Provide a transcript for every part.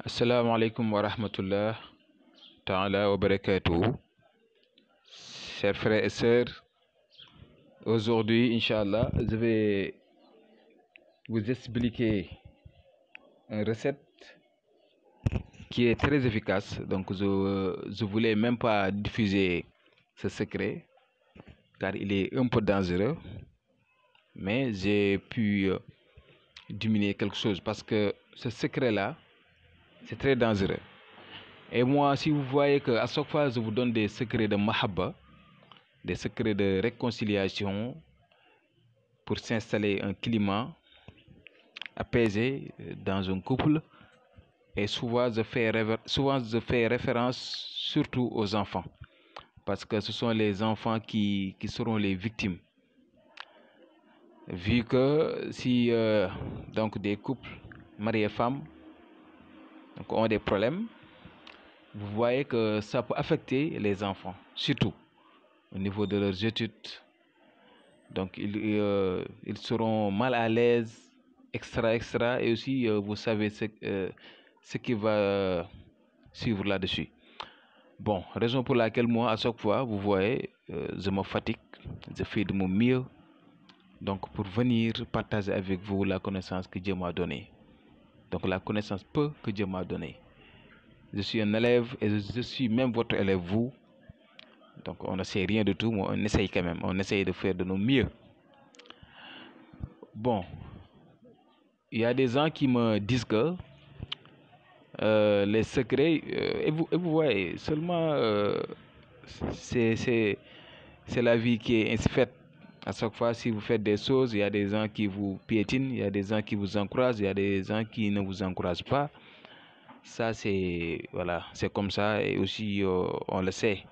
Assalamu alaikum wa rahmatullah ta'ala wa barakatuh. Chers frères et sœurs, aujourd'hui, Inch'Allah, je vais vous expliquer une recette qui est très efficace. Donc, je voulais même pas diffuser ce secret car il est un peu dangereux, mais j'ai pu diminuer quelque chose parce que ce secret-là, c'est très dangereux. Et moi, si vous voyez que à chaque fois je vous donne des secrets de mahabba, des secrets de réconciliation pour s'installer un climat apaisé dans un couple, et souvent je fais référence surtout aux enfants parce que ce sont les enfants qui seront les victimes, vu que si donc des couples mariés femmes donc, ont des problèmes, vous voyez que ça peut affecter les enfants, surtout au niveau de leurs études. Donc ils seront mal à l'aise, extra, et aussi vous savez ce qui va suivre là-dessus. Bon, raison pour laquelle moi, à chaque fois, vous voyez, je me fatigue, je fais de mon mieux, donc pour venir partager avec vous la connaissance que Dieu m'a donnée. Donc la connaissance peu que Dieu m'a donnée. Je suis un élève et je suis même votre élève, vous. Donc on ne sait rien de tout, mais on essaye quand même, on essaye de faire de nos mieux. Bon, il y a des gens qui me disent que les secrets, et vous voyez, seulement c'est la vie qui est ainsi faite. À chaque fois, si vous faites des choses, il y a des gens qui vous piétinent, il y a des gens qui vous encouragent, il y a des gens qui ne vous encouragent pas. Ça, c'est voilà, c'est comme ça, et aussi on le sait.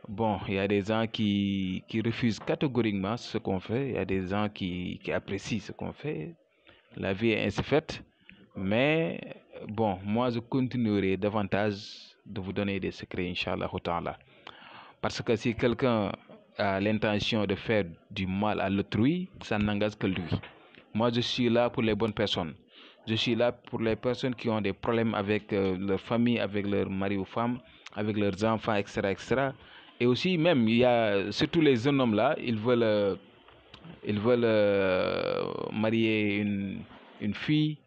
Bon, il y a des gens qui refusent catégoriquement ce qu'on fait, il y a des gens qui apprécient ce qu'on fait. La vie est ainsi faite, mais bon, moi je continuerai davantage de vous donner des secrets, Inch'Allah ta'ala. Parce que si quelqu'un a l'intention de faire du mal à l'autrui, ça n'engage que lui. Moi je suis là pour les bonnes personnes. Je suis là pour les personnes qui ont des problèmes avec leur famille, avec leur mari ou femme, avec leurs enfants, etc. Et aussi même, il y a surtout les jeunes hommes là, ils veulent marier une fille,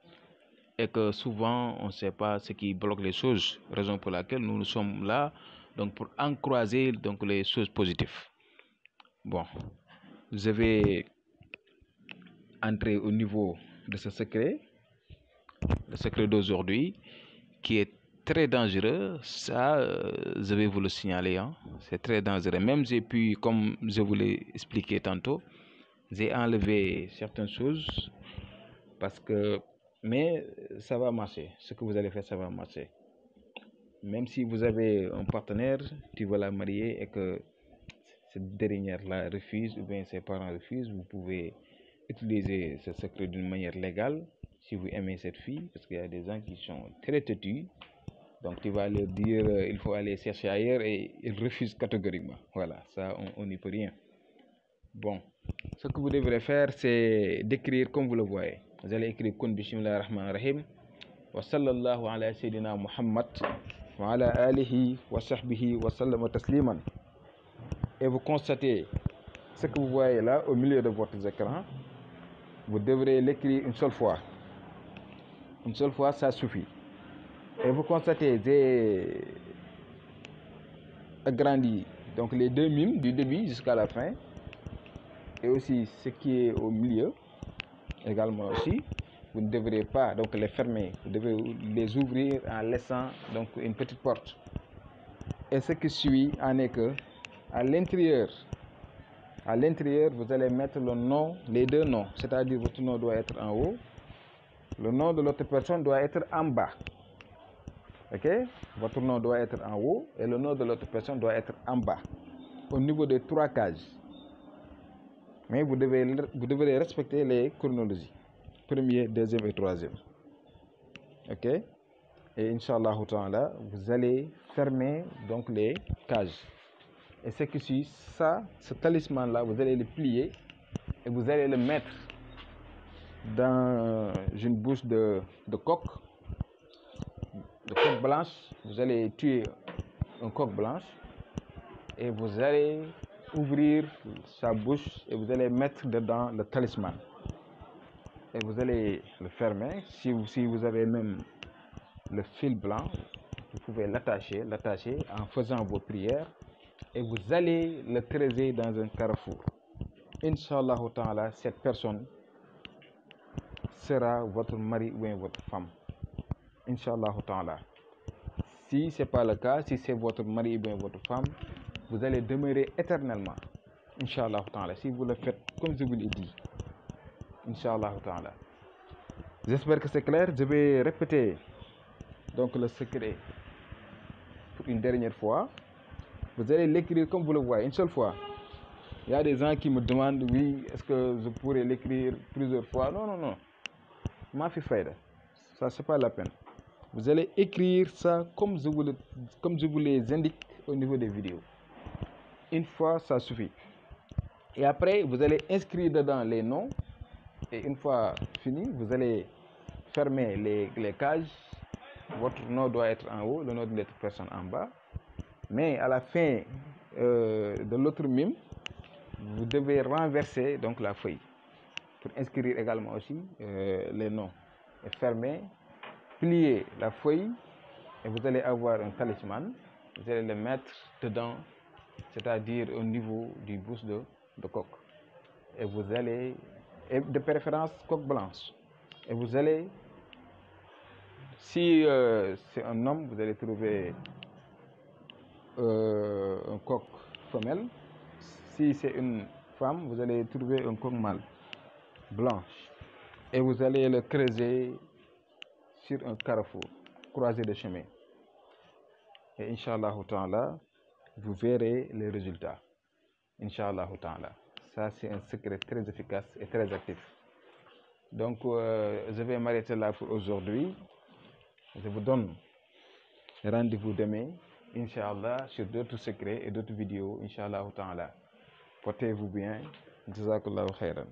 et que souvent on ne sait pas ce qui bloque les choses, raison pour laquelle nous sommes là donc pour encourager donc les choses positives. Bon, je vais entrer au niveau de ce secret, le secret d'aujourd'hui qui est très dangereux. Ça, je vais vous le signaler, hein. C'est très dangereux. Même j'ai pu, comme je vous l'ai expliqué tantôt, j'ai enlevé certaines choses parce que, mais ça va marcher. Ce que vous allez faire, ça va marcher. Même si vous avez un partenaire, tu veux la marier et que cette dernière la refuse ou bien ses parents refusent, vous pouvez utiliser ce secret d'une manière légale si vous aimez cette fille, parce qu'il y a des gens qui sont très têtus. Donc tu vas leur dire il faut aller chercher ailleurs et ils refusent catégoriquement. Voilà, ça on n'y peut rien. Bon, ce que vous devrez faire, c'est d'écrire comme vous le voyez. Vous allez écrire Kun Bismillah ar-Rahman ar-Rahim wa sallallahu ala sayyidina Muhammad wa ala alihi wa sahbihi wa sallama tasliman. Et vous constatez ce que vous voyez là au milieu de votre écran. Vous devrez l'écrire une seule fois. Une seule fois, ça suffit. Et vous constatez, j'ai agrandi donc les deux mimes du début jusqu'à la fin, et aussi ce qui est au milieu également aussi. Vous ne devrez pas donc les fermer, vous devez les ouvrir en laissant donc une petite porte. Et ce qui suit en est que à l'intérieur, vous allez mettre le nom, les deux noms, c'est-à-dire votre nom doit être en haut, le nom de l'autre personne doit être en bas. Ok? Votre nom doit être en haut et le nom de l'autre personne doit être en bas, au niveau des 3 cases. Mais vous devrez respecter les chronologies. Premier, deuxième et troisième. Ok? Et Inch'Allah ta'ala, vous allez fermer donc les cages. Et ce qui suit, ça, ce talisman-là, vous allez le plier et vous allez le mettre dans une bouche de coq. de coque blanche, vous allez tuer un coq blanche et vous allez ouvrir sa bouche et vous allez mettre dedans le talisman. Et vous allez le fermer. Si vous avez même le fil blanc, vous pouvez l'attacher en faisant vos prières et vous allez le creuser dans un carrefour. Inch'Allah ta'ala, cette personne sera votre mari ou bien votre femme. Inch'Allah ta'ala. Si ce n'est pas le cas, si c'est votre mari ou bien votre femme, vous allez demeurer éternellement. Inch'Allah ta'ala. Si vous le faites comme je vous l'ai dit. Inch'Allah ta'ala. J'espère que c'est clair. Je vais répéter donc le secret pour une dernière fois. Vous allez l'écrire comme vous le voyez, une seule fois. Il y a des gens qui me demandent, oui, est-ce que je pourrais l'écrire plusieurs fois? Non, non, non. Ma fi fayda. Ça, c'est pas la peine. Vous allez écrire ça comme je vous les indique au niveau des vidéos. Une fois, ça suffit. Et après, vous allez inscrire dedans les noms. Et une fois fini, vous allez fermer les cages. Votre nom doit être en haut, le nom de l'autre personne en bas. Mais à la fin de l'autre mime, vous devez renverser donc la feuille pour inscrire également aussi les noms. Et fermer, plier la feuille et vous allez avoir un talisman. Vous allez le mettre dedans, c'est-à-dire au niveau du bouche de coq. Et vous allez, et de préférence coque blanche. Et vous allez, si c'est un homme, vous allez trouver un coq femelle. Si c'est une femme, vous allez trouver un coq mâle blanche. Et vous allez le creuser sur un carrefour, croisé de chemin. Et Inch'Allah ta'ala, vous verrez les résultats. Inch'Allah ta'ala. Ça, c'est un secret très efficace et très actif. Donc, je vais m'arrêter là pour aujourd'hui. Je vous donne rendez-vous demain, Inch'Allah, sur d'autres secrets et d'autres vidéos, Inch'Allah ta'ala. Portez-vous bien. Jazakallahu khairan.